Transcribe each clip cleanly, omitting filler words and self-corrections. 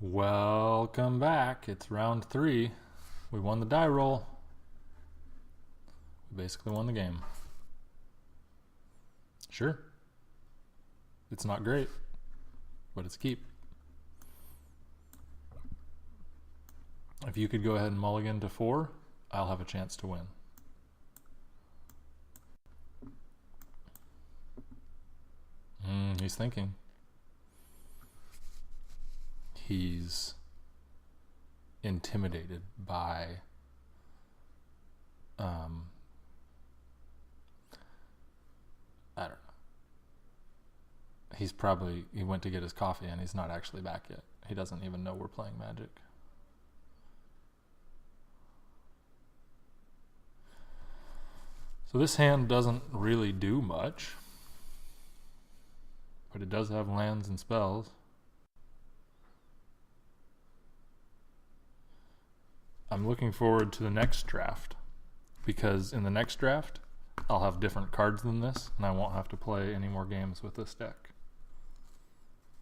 Welcome back. It's round 3. We won the die roll. We basically won the game. Sure. It's not great, but it's a keep. If you could go ahead and mulligan to 4, I'll have a chance to win. He's thinking. He's intimidated by I don't know. He went to get his coffee and he's not actually back yet. He doesn't even know we're playing Magic. So this hand doesn't really do much, but it does have lands and spells. I'm looking forward to the next draft, because in the next draft I'll have different cards than this and I won't have to play any more games with this deck.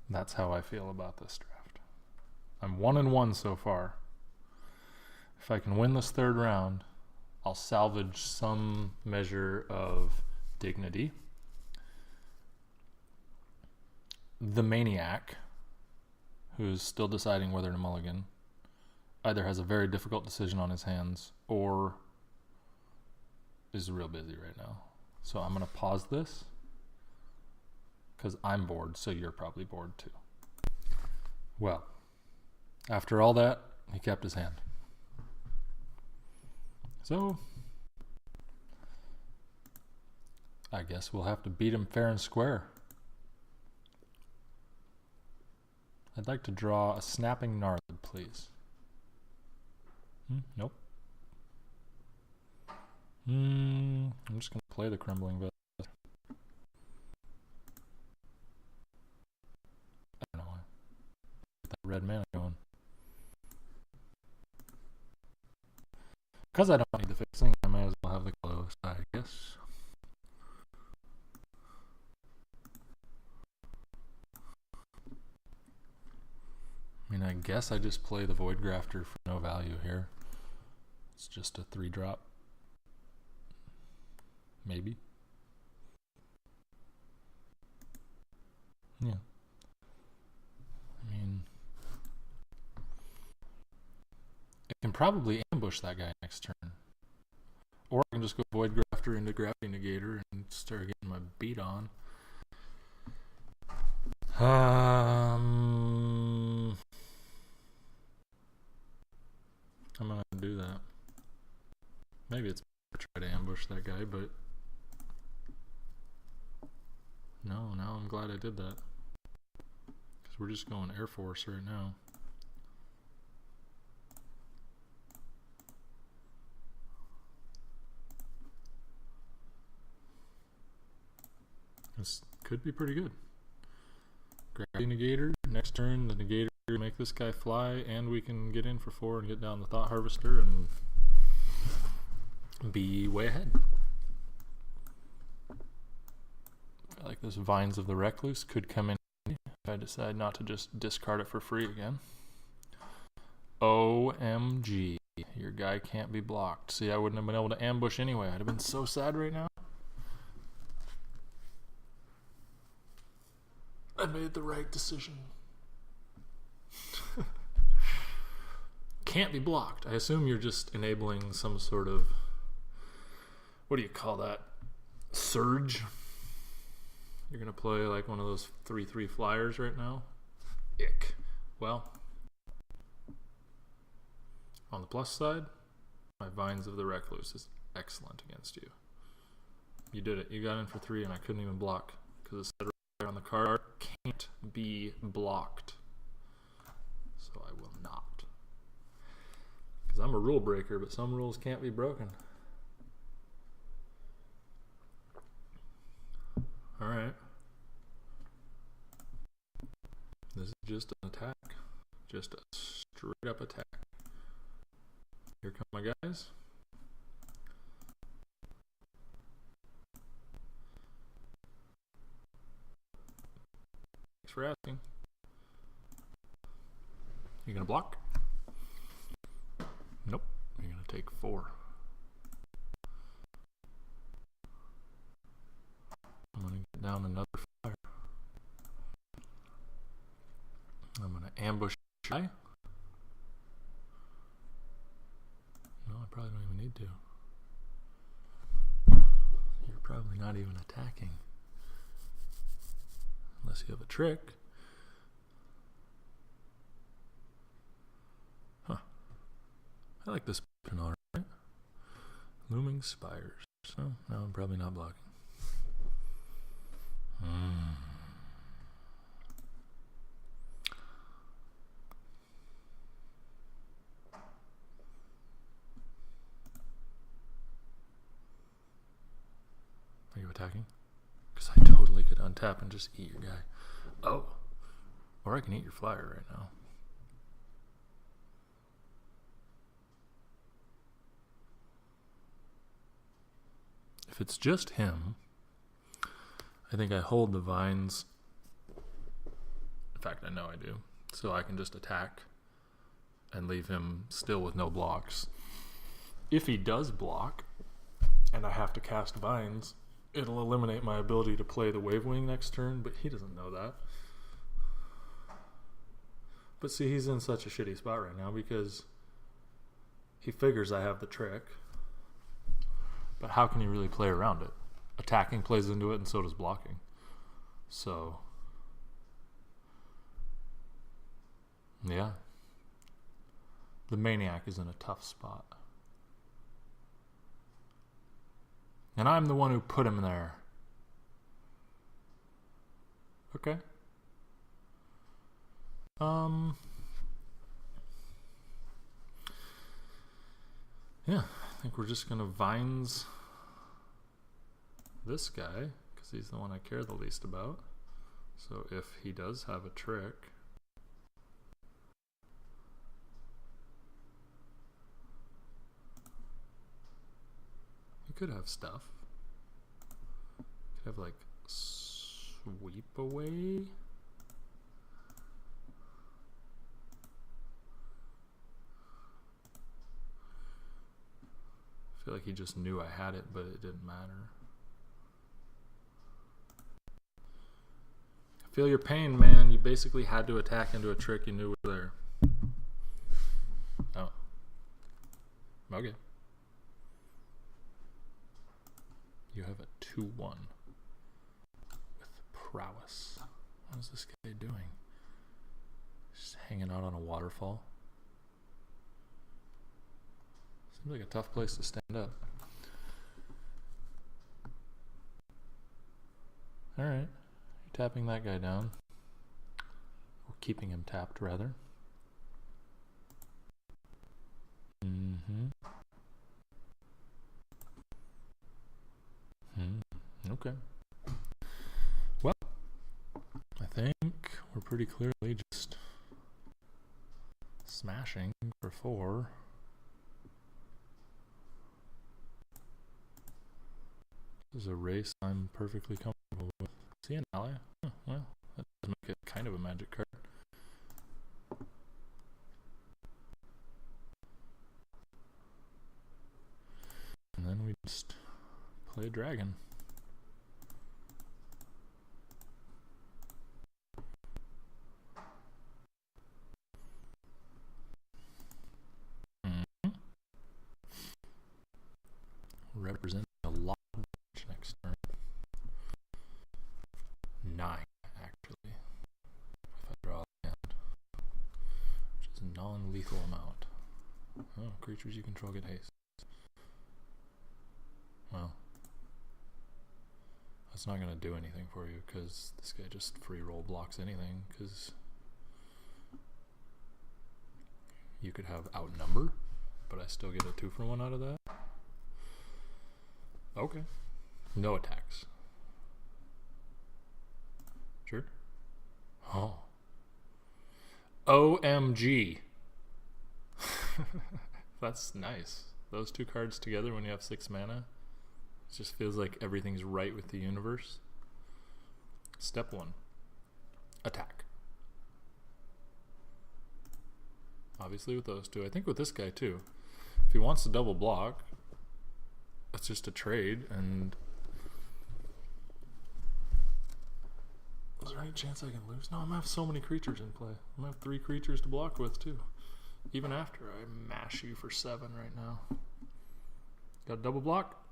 That's how I feel about this draft. I'm 1-1 so far. If I can win this third round, I'll salvage some measure of dignity. The Maniac, who's still deciding whether to mulligan, either has a very difficult decision on his hands or is real busy right now. So I'm going to pause this because I'm bored, so you're probably bored too. Well, after all that, he kept his hand. So I guess we'll have to beat him fair and square. I'd like to draw a Snapping Gnarlid, please. Nope. I'm just going to play the Crumbling Vessel. I don't know why. Get that red mana going. Because I don't need the fixing, I may as well have the close, I guess. I mean, I guess I just play the Void Grafter for no value here. It's just a 3-drop. Maybe. Yeah. I mean, I can probably ambush that guy next turn. Or I can just go Void Grafter into Gravity Negator and start getting my beat on. I'm gonna do that. Maybe it's better to try to ambush that guy, but no, now I'm glad I did that. Because we're just going Air Force right now. This could be pretty good. Gravity Negator. Next turn, the Negator will make this guy fly, and we can get in for 4 and get down the Thought Harvester and be way ahead. I like this Vines of the Recluse could come in if I decide not to just discard it for free again. OMG. Your guy can't be blocked. See, I wouldn't have been able to ambush anyway. I'd have been so sad right now. I made the right decision. Can't be blocked. I assume you're just enabling some sort of, what do you call that? Surge? You're going to play like one of those 3/3 flyers right now? Ick. Well, on the plus side, my Vines of the Recluse is excellent against you. You did it. You got in for 3 and I couldn't even block because it said right on the card, can't be blocked. So I will not. Because I'm a rule breaker, but some rules can't be broken. Alright. This is just an attack. Just a straight up attack. Here come my guys. Thanks for asking. You gonna block? Nope. You're gonna take 4. I'm gonna get down another flyer. I'm gonna ambush guy. No, I probably don't even need to. You're probably not even attacking. Unless you have a trick. Huh. I like this and all right. Looming spires. So now I'm probably not blocking. Are you attacking? Because I totally could untap and just eat your guy. Oh. Or I can eat your flyer right now. If it's just him, I think I hold the vines. In fact, I know I do. So I can just attack and leave him still with no blocks. If he does block, and I have to cast vines, it'll eliminate my ability to play the Wave Wing next turn, but he doesn't know that. But see, he's in such a shitty spot right now because he figures I have the trick. But how can he really play around it? Attacking plays into it, and so does blocking. So, yeah. The Maniac is in a tough spot. And I'm the one who put him there. Okay. Yeah, I think we're just gonna vines this guy, because he's the one I care the least about. So if he does have a trick, he could have stuff. Could have like sweep away. I feel like he just knew I had it, but it didn't matter. I feel your pain, man. You basically had to attack into a trick you knew was there. Oh. Okay. You have a 2-1 with prowess. What is this guy doing? Just hanging out on a waterfall. Seems like a tough place to stand up. Alright. You're tapping that guy down. Or keeping him tapped, rather. Okay. Well, I think we're pretty clearly just smashing for 4. This is a race I'm perfectly comfortable with. See an ally? Oh, well, that does make it kind of a magic card. And then we just play a dragon. Representing a lot of damage next turn. 9, actually. If I draw a land. Which is a non-lethal amount. Oh, creatures you control get haste. Well, that's not going to do anything for you because this guy just free roll blocks anything because you could have outnumber, but I still get a 2-for-1 out of that. Okay. No attacks. Sure. Oh. OMG. That's nice. Those 2 cards together when you have 6 mana. It just feels like everything's right with the universe. Step 1. Attack. Obviously with those two. I think with this guy too. If he wants to double block, it's just a trade, and is there any chance I can lose? No, I'm gonna have so many creatures in play. I'm gonna have 3 creatures to block with too. Even after I mash you for 7 right now. Got a double block?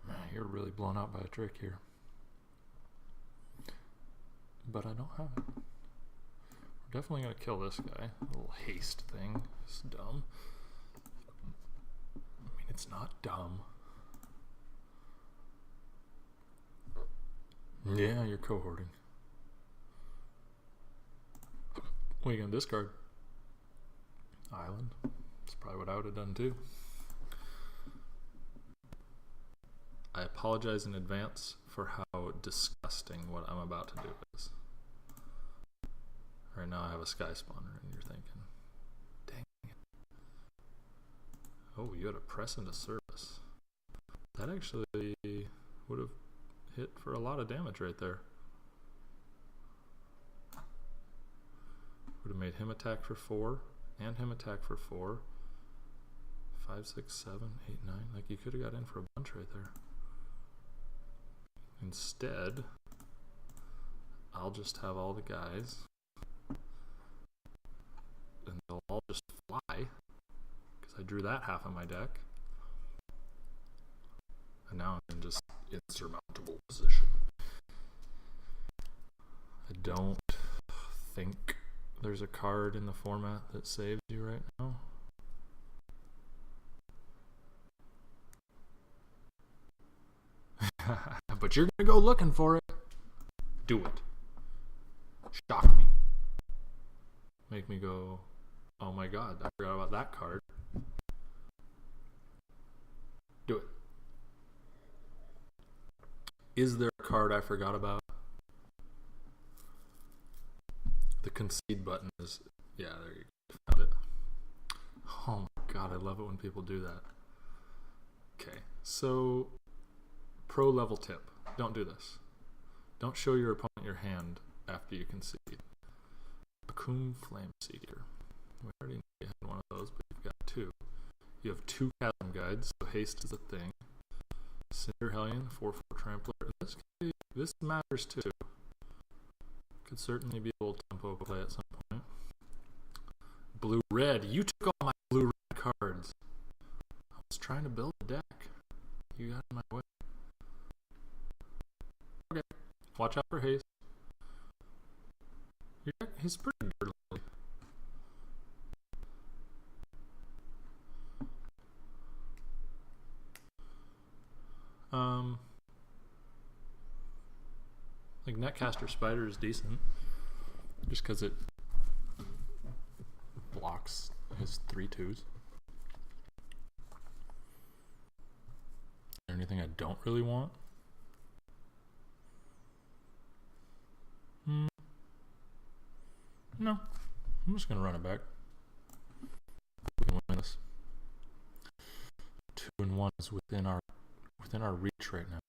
Man, you're really blown out by a trick here. But I don't have it. We're definitely gonna kill this guy. A little haste thing. It's dumb. I mean, it's not dumb. Yeah, you're cohorting. What are you gonna discard? Island. That's probably what I would have done too. I apologize in advance for how disgusting what I'm about to do is. Right now I have a sky spawner and you're thinking, dang it. Oh, you had a press into service. That actually would have hit for a lot of damage right there. Would have made him attack for 4 and him attack for 4. 5, 6, 7, 8, 9. Like, you could have got in for a bunch right there. Instead, I'll just have all the guys, and they'll all just fly because I drew that half of my deck, and now I'm in just insurmountable position. I don't think there's a card in the format that saves you right now. But you're gonna go looking for it. Do it. Shock me. Make me go, oh my god, I forgot about that card. Do it. Is there a card I forgot about? The concede button is, yeah, there you go. Found it. Oh my god, I love it when people do that. Okay, so pro level tip. Don't do this. Don't show your opponent your hand after you concede. Akum Flame Seeker. We already know you had one of those, but you've got 2. You have 2 Chasm Guides, so haste is a thing. Cinder Hellion, 4/4 Trampler. This matters too. Could certainly be a little tempo play at some point. Blue Red. You took all my blue red cards. I was trying to build a deck. You got in my way. Okay. Watch out for haste. Your deck is pretty dirty. Like Netcaster Spider is decent, just because it blocks his 3/2s. Is there anything I don't really want? No. I'm just gonna run it back. We can win this. 2-1 is within our reach right now.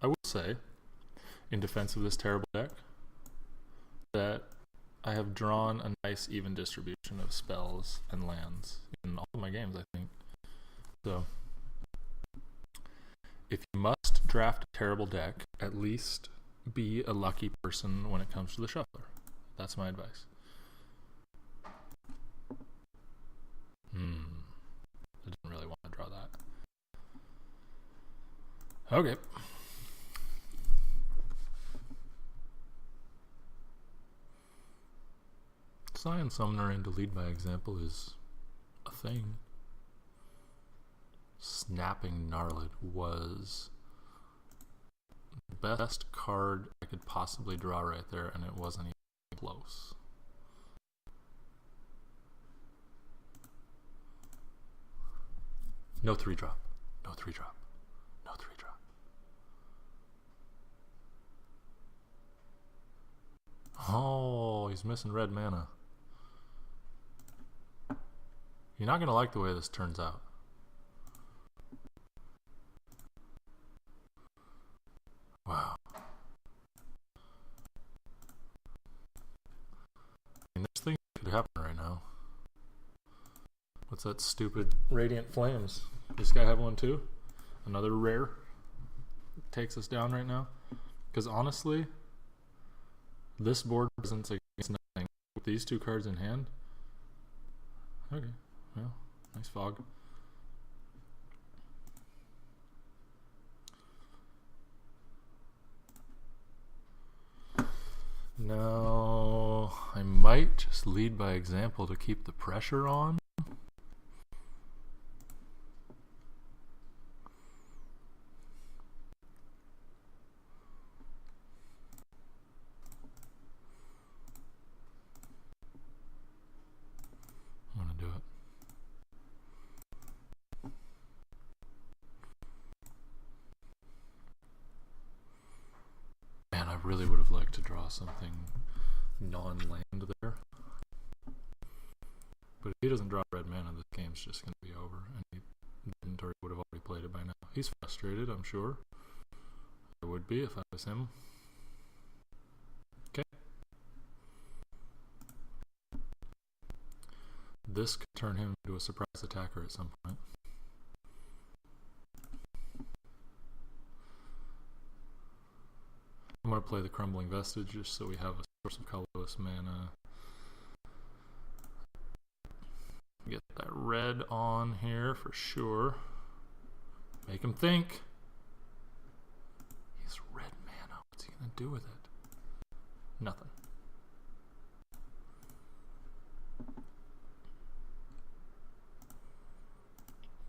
I will say, in defense of this terrible deck, that I have drawn a nice even distribution of spells and lands in all of my games, I think. So, if you must draft a terrible deck, at least be a lucky person when it comes to the shuffler. That's my advice. I didn't really want to draw that. Okay. Scion Summoner into lead by example is a thing. Snapping Gnarlid was the best card I could possibly draw right there, and it wasn't even close. No 3-drop. No 3-drop. No 3-drop. Oh, he's missing red mana. You're not going to like the way this turns out. Wow. I mean, there's things that could happening right now? What's that stupid Radiant Flames? This guy have one too? Another rare takes us down right now. Because honestly, this board presents against nothing. With these two cards in hand. Okay, well, nice fog. Now, I might just lead by example to keep the pressure on. I'm gonna do it. Man, I really would have liked to draw something non-land there. But if he doesn't draw red mana, this game's just going to be over. And he didn't, or he would have already played it by now. He's frustrated, I'm sure. I would be if I was him. Okay. This could turn him into a surprise attacker at some point. I'm going to play the Crumbling Vestige just so we have a source of colorless mana. Get that red on here for sure. Make him think. He's red mana. What's he going to do with it? Nothing.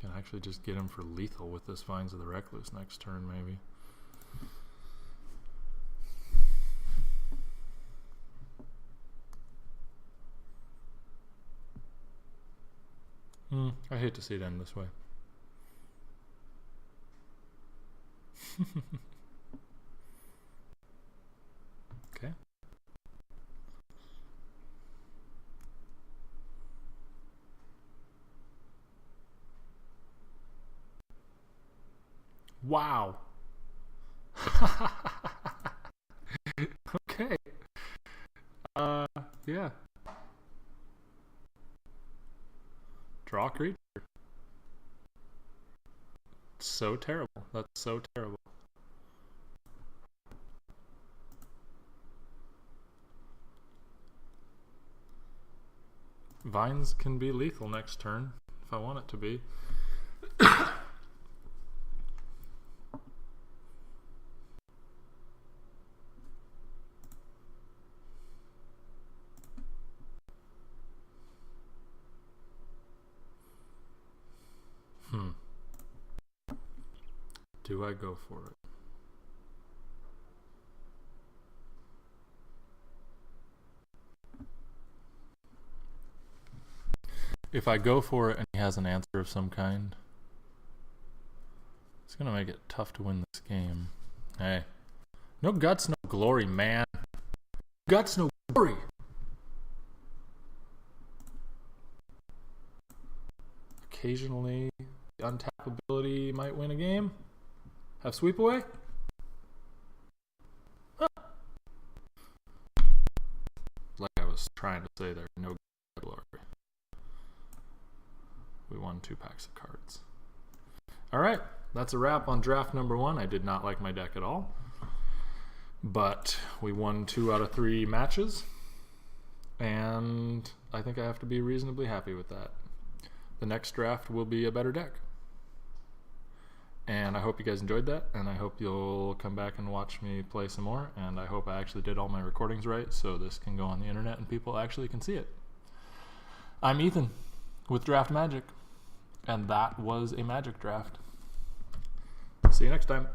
Can actually just get him for lethal with this Vines of the Recluse next turn maybe. I hate to see it end this way. Okay. Wow. Okay. Yeah. Draw creature. So terrible. That's so terrible. Vines can be lethal next turn if I want it to be. Do I go for it? If I go for it and he has an answer of some kind, it's going to make it tough to win this game. Hey. No guts, no glory, man. Guts, no glory. Occasionally, the untap ability might win a game. Have sweep away? Huh. Like I was trying to say there, no glory. We won 2 packs of cards. Alright, that's a wrap on draft number 1. I did not like my deck at all. But we won 2 out of 3 matches. And I think I have to be reasonably happy with that. The next draft will be a better deck. And I hope you guys enjoyed that, and I hope you'll come back and watch me play some more, and I hope I actually did all my recordings right so this can go on the internet and people actually can see it. I'm Ethan with Draft Magic, and that was a Magic draft. See you next time.